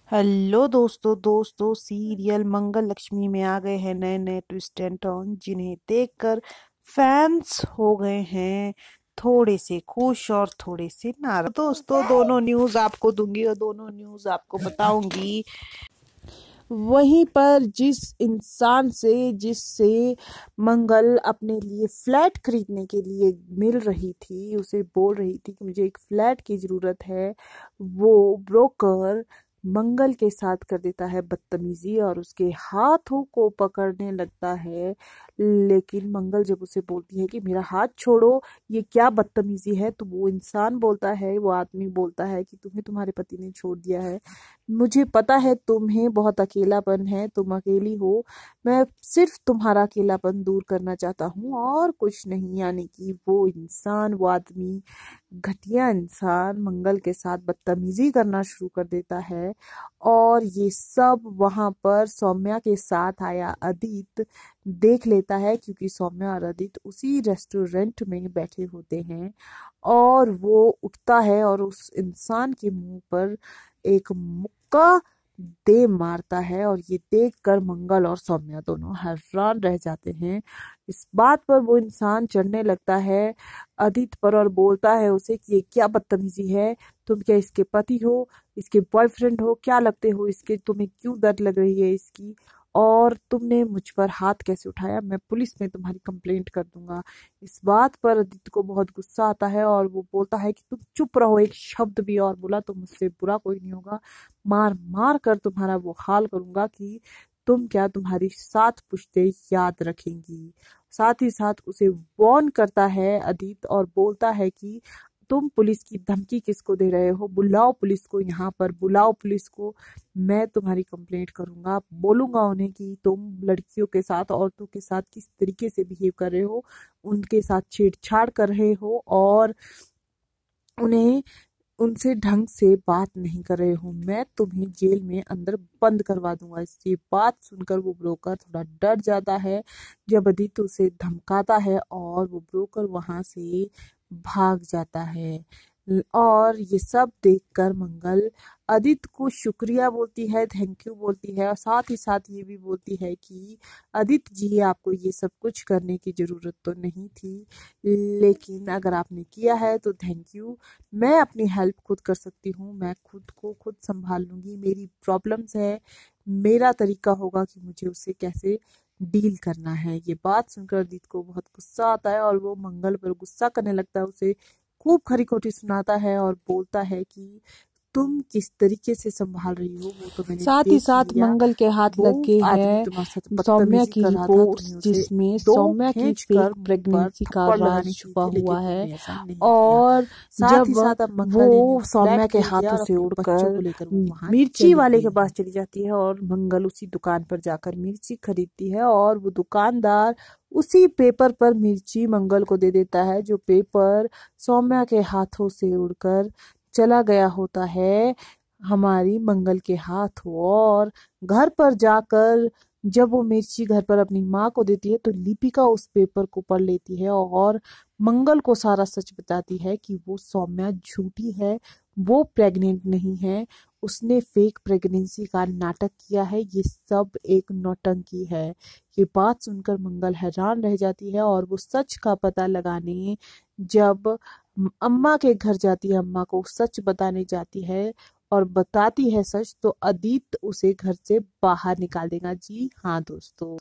Hello दोस्तों serial मंगल लक्ष्मी में आ गए हैं नए नए ट्विस्ट एंड टर्न जिन्हें देखकर फैंस हो गए हैं थोड़े से खुश और थोड़े से नाराज। दोस्तों दोनों न्यूज़ आपको दूंगी और दोनों न्यूज़ आपको बताऊंगी। वहीं पर जिससे मंगल अपने लिए फ्लैट खरीदने के लिए मिल रही थी, उसे बोल रही थी कि मुझे एक फ्लैट की ज़रूरत है, वो ब्रोकर मंगल के साथ कर देता है बदतमीजी और उसके हाथों को पकड़ने लगता है। लेकिन मंगल जब उसे बोलती है कि मेरा हाथ छोड़ो, ये क्या बदतमीजी है, तो वो इंसान बोलता है, वो आदमी बोलता है कि तुम्हें तुम्हारे पति ने छोड़ दिया है, मुझे पता है तुम्हें बहुत अकेलापन है, तुम अकेली हो, मैं सिर्फ तुम्हारा अकेलापन दूर करना चाहता हूँ और कुछ नहीं। यानी कि वो इंसान, वो आदमी, घटिया इंसान मंगल के साथ बदतमीजी करना शुरू कर देता है। और ये सब वहां पर सौम्या के साथ आया अदित देख लेता है, क्योंकि सौम्या और अदित उसी रेस्टोरेंट में बैठे होते हैं। और वो उठता है और उस इंसान के मुंह पर एक मुक्का दे मारता है और ये देखकर मंगल और सौम्या दोनों हैरान रह जाते हैं। इस बात पर वो इंसान चढ़ने लगता है अदित पर और बोलता है उसे कि ये क्या बदतमीजी है, तुम क्या इसके पति हो, इसके बॉयफ्रेंड हो, क्या लगते हो इसके, तुम्हें क्यों डर लग रही है इसकी, और तुमने मुझ पर हाथ कैसे उठाया, मैं पुलिस में तुम्हारी कंप्लेंट कर दूंगा। इस बात पर आदित्य को बहुत गुस्सा आता है और वो बोलता है कि तुम चुप रहो, एक शब्द भी और बोला तो मुझसे बुरा कोई नहीं होगा, मार मार कर तुम्हारा वो हाल करूंगा कि तुम क्या तुम्हारी 7 पुश्तें याद रखेंगी। साथ ही साथ उसे वार्न करता है अदित और बोलता है कि तुम पुलिस की धमकी किसको दे रहे हो, बुलाओ पुलिस को, यहाँ पर बुलाओ पुलिस को, मैं तुम्हारी कंप्लेंट करूंगा, बोलूंगा उन्हें कि तुम लड़कियों के साथ, औरतों के साथ किस तरीके से बिहेव कर रहे हो, उनके साथ छेड़छाड़ कर रहे हो और उन्हें उनसे ढंग से बात नहीं कर रहे हो, मैं तुम्हें जेल में अंदर बंद करवा दूंगा। ये बात सुनकर वो ब्रोकर थोड़ा डर जाता है जब आदित्य उसे धमकाता है और वो ब्रोकर वहां से भाग जाता है। और ये सब देखकर मंगल आदित्य को शुक्रिया बोलती है, थैंक यू बोलती है और साथ ही साथ ये भी बोलती है कि आदित्य जी, आपको ये सब कुछ करने की जरूरत तो नहीं थी, लेकिन अगर आपने किया है तो थैंक यू, मैं अपनी हेल्प खुद कर सकती हूँ, मैं खुद को खुद संभाल लूंगी, मेरी प्रॉब्लम्स है, मेरा तरीका होगा कि मुझे उससे कैसे डील करना है। ये बात सुनकर अदित को बहुत गुस्सा आता है और वो मंगल पर गुस्सा करने लगता है, उसे खूब खरी खोटी सुनाता है और बोलता है कि तुम किस तरीके से संभाल रही हो वो तो मैंने साथ ही साथ लिया। मंगल के हाथ वो लगे आदमी है सौम्या की रिपोर्ट, जिसमें सौम्या की फेक प्रेगनेंसी का राज छुपा हुआ है। और जब वो सौम्या के हाथों से उड़कर मिर्ची वाले के पास चली जाती है और मंगल उसी दुकान पर जाकर मिर्ची खरीदती है और वो दुकानदार उसी पेपर पर मिर्ची मंगल को दे देता है, जो पेपर सौम्या के हाथों से उड़कर चला गया होता है हमारी मंगल के हाथों। और घर पर जाकर जब वो मिर्ची घर पर अपनी माँ को देती है तो लिपिका उस पेपर को पढ़ लेती है और मंगल को सारा सच बताती है कि वो सौम्या झूठी है, वो प्रेग्नेंट नहीं है, उसने फेक प्रेगनेंसी का नाटक किया है, ये सब एक नौटंकी है। ये बात सुनकर मंगल हैरान रह जाती है और वो सच का पता लगाने जब अम्मा के घर जाती है, अम्मा को सच बताने जाती है और बताती है सच, तो अदित उसे घर से बाहर निकाल देगा। जी हाँ दोस्तों।